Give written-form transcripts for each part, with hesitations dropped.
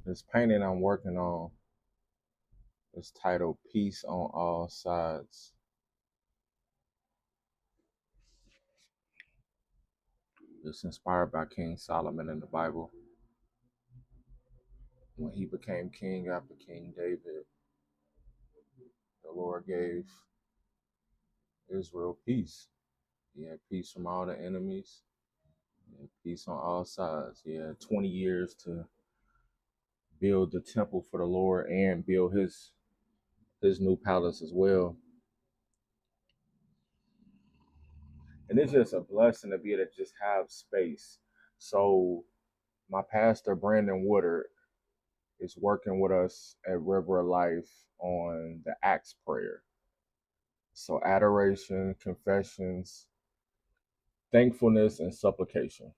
This painting I'm working on is titled Peace on All Sides. It's inspired by King Solomon in the Bible. When he became king after King David, the Lord gave Israel peace. He had peace from all the enemies. He had peace on all sides. He had 20 years to build the temple for the Lord and build his new palace as well. And it's just a blessing to be able to just have space. So my pastor Brandon Woodard is working with us at River of Life on the Acts prayer. So adoration, confessions, thankfulness, and supplication.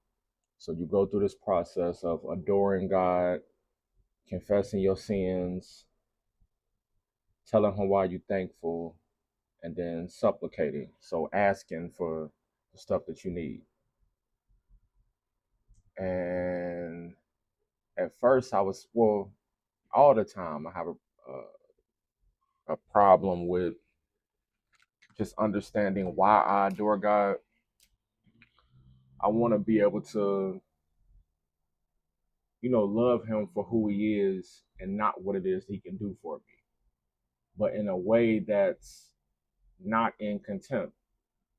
So you go through this process of adoring God, confessing your sins, telling him why you're thankful, and then supplicating. So asking for the stuff that you need. And at first I was, well, all the time I have a problem with just understanding why I adore God. I want to be able to, love him for who he is and not what it is he can do for me, but in a way that's not in contempt.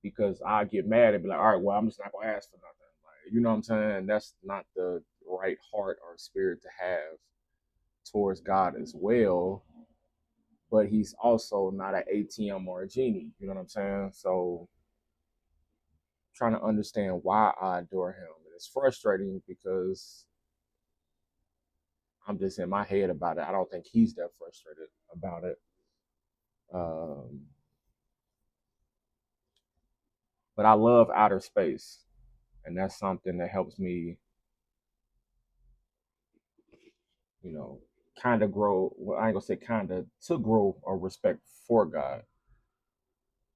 Because I get mad and be like, all right, well, I'm just not gonna ask for nothing. Like, you know what I'm saying? That's not the right heart or spirit to have towards God as well. But he's also not an ATM or a genie. You know what I'm saying? So trying to understand why I adore him. And it's frustrating because I'm just in my head about it. I don't think he's that frustrated about it. Um, but I love outer space, and that's something that helps me, you know, kind of grow. Well, I ain't gonna say kind of to grow a respect for God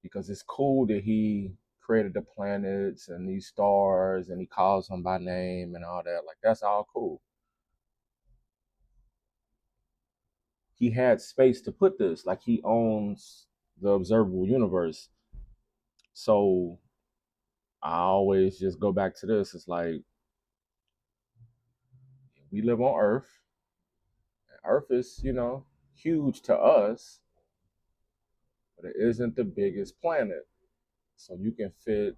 because it's cool that He created the planets and these stars and He calls them by name and all that. Like that's all cool. He had space to put this. Like He owns the observable universe. So I always just go back to this. It's like we live on Earth. Earth is, huge to us, but it isn't the biggest planet. So you can fit,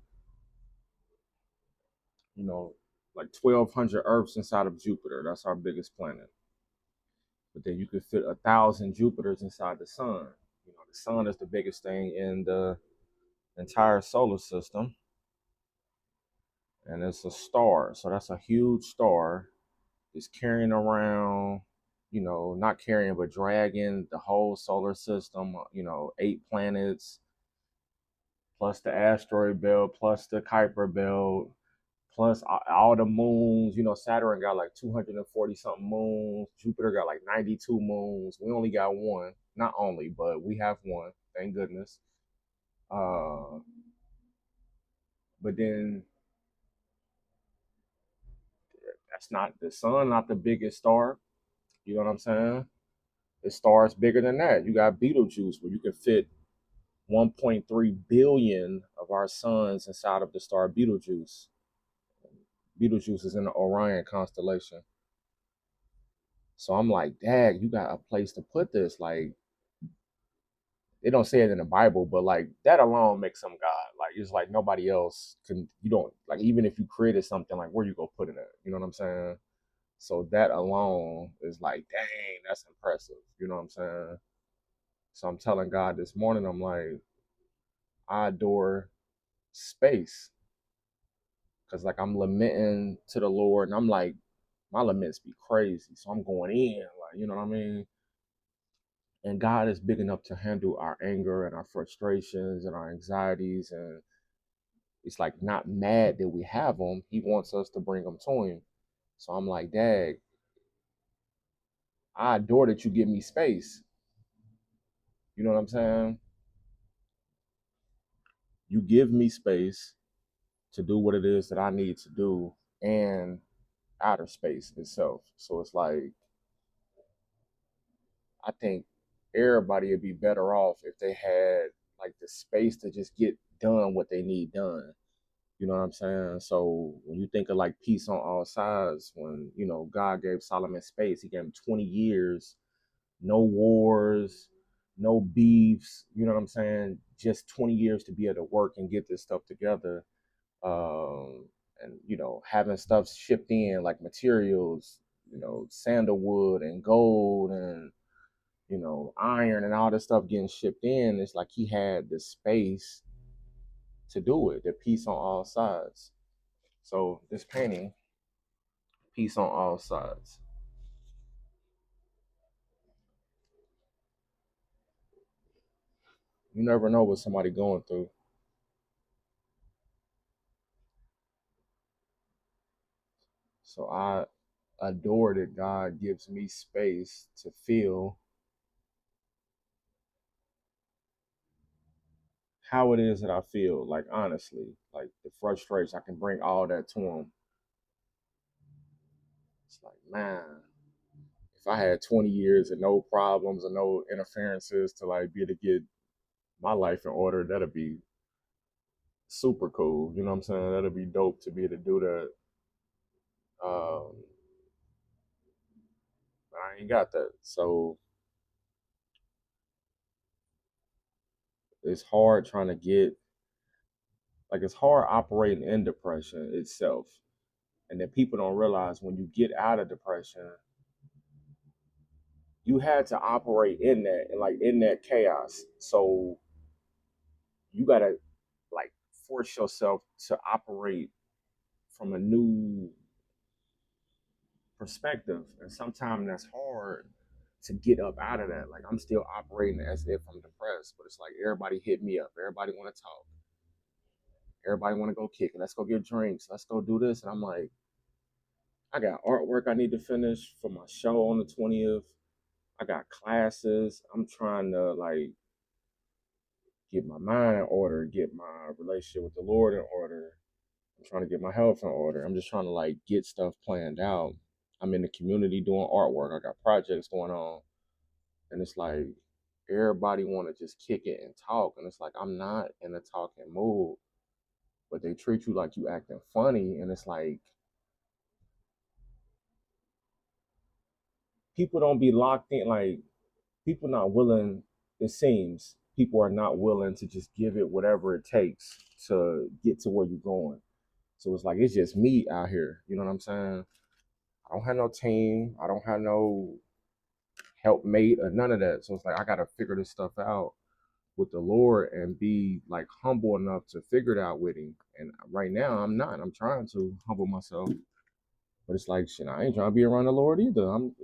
you know, like 1,200 Earths inside of Jupiter. That's our biggest planet. But then you could fit 1,000 Jupiters inside the sun. The sun is the biggest thing in the entire solar system, and it's a star. So that's a huge star. It's carrying around, not carrying, but dragging the whole solar system, 8 planets, plus the asteroid belt, plus the Kuiper belt, plus all the moons. Saturn got like 240 something moons. Jupiter got like 92 moons. We only got one. Not only, but we have one. Thank goodness. Uh, but then that's not the sun, not the biggest star. You know what I'm saying? The star is bigger than that. You got Betelgeuse, where you can fit 1.3 billion of our suns inside of the star Betelgeuse. Betelgeuse is in the Orion constellation. So I'm like, Dad, you got a place to put this. Like, they don't say it in the Bible, but like that alone makes them God. Like, it's like nobody else can, you don't, like, even if you created something, like, where you go put it at? You know what I'm saying? So that alone is like, dang, that's impressive. You know what I'm saying? So I'm telling God this morning, I'm like, I adore space. Cause like I'm lamenting to the Lord and I'm like, my laments be crazy. So I'm going in, like, you know what I mean? And God is big enough to handle our anger and our frustrations and our anxieties. And it's like not mad that we have them. He wants us to bring them to him. So I'm like, Dad, I adore that you give me space. You know what I'm saying? You give me space to do what it is that I need to do and outer space itself. So it's like I think everybody would be better off if they had like the space to just get done what they need done. You know what I'm saying? So when you think of like peace on all sides, when God gave Solomon space, he gave him 20 years, no wars, no beefs, you know what I'm saying? Just 20 years to be able to work and get this stuff together. And having stuff shipped in like materials, sandalwood and gold and iron and all this stuff getting shipped in. It's like he had the space to do it, the peace on all sides. So this painting, peace on all sides. You never know what somebody going through. So I adore that God gives me space to feel how it is that I feel. Like honestly, like the frustration, I can bring all that to him. It's like, man, if I had 20 years and no problems and no interferences to like be able to get my life in order, that'd be super cool. You know what I'm saying? That'd be dope to be able to do that. Um, but I ain't got that. So it's hard trying to get, like, it's hard operating in depression itself. And then people don't realize when you get out of depression, you had to operate in that and like in that chaos. So you gotta like force yourself to operate from a new perspective. And sometimes that's hard to get up out of that. Like I'm still operating as if I'm depressed, but it's like everybody hit me up. Everybody want to talk. Everybody want to go kick it. Let's go get drinks. Let's go do this. And I'm like, I got artwork I need to finish for my show on the 20th. I got classes. I'm trying to like get my mind in order, get my relationship with the Lord in order. I'm trying to get my health in order. I'm just trying to like get stuff planned out. I'm in the community doing artwork. I got projects going on. And it's like everybody want to just kick it and talk. And it's like I'm not in a talking mood. But they treat you like you acting funny. And it's like people don't be locked in. Like people not willing, it seems, people are not willing to just give it whatever it takes to get to where you're going. So it's like it's just me out here. You know what I'm saying? I don't have no team. I don't have no helpmate or none of that. So it's like I gotta figure this stuff out with the Lord and be like humble enough to figure it out with him. And right now I'm not. I'm trying to humble myself. But it's like shit, I ain't trying to be around the Lord either. I'm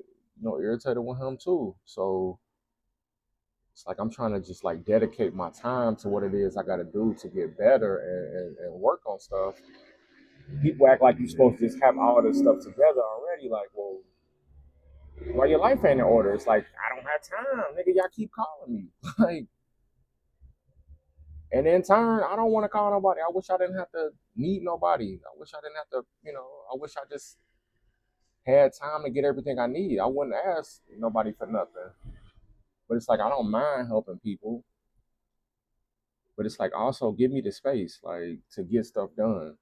irritated with him too. So it's like I'm trying to just like dedicate my time to what it is I got to do to get better and work on stuff. People act like you're supposed to just have all this stuff together already. Like, well, why your life ain't in order? It's like I don't have time, nigga. Y'all keep calling me, like, and in turn, I don't want to call nobody. I wish I didn't have to need nobody. I wish I didn't have to, I wish I just had time to get everything I need. I wouldn't ask nobody for nothing. But it's like I don't mind helping people, but it's like also give me the space, like to get stuff done.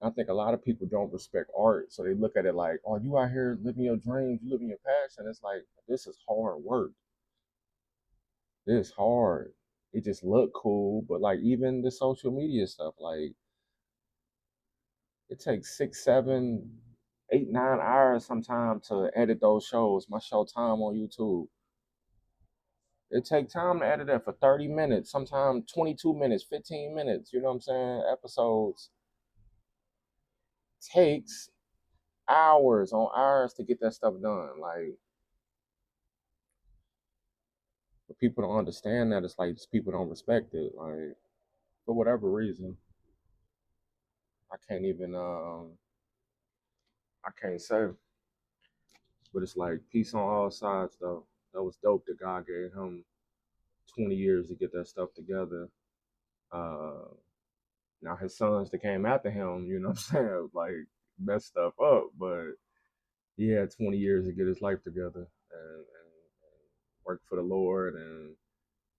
I think a lot of people don't respect art, so they look at it like, "Oh, you out here living your dreams, you living your passion." It's like this is hard work. This is hard. It just look cool, but like even the social media stuff, like it takes 6, 7, 8, 9 hours sometimes to edit those shows. My show time on YouTube. It takes time to edit it for 30 minutes, sometimes 22 minutes, 15 minutes. You know what I'm saying? Episodes takes hours on hours to get that stuff done. Like, but people don't understand that. It's like just people don't respect it. Like, for whatever reason, I can't even, I can't say. But it's like peace on all sides, though. That was dope that God gave him 20 years to get that stuff together. Uh, Now his sons that came after him, you know what I'm saying, like messed stuff up, but he had 20 years to get his life together, and work for the Lord, and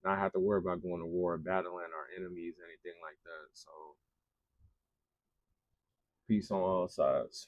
not have to worry about going to war, battling our enemies, anything like that. So peace on all sides.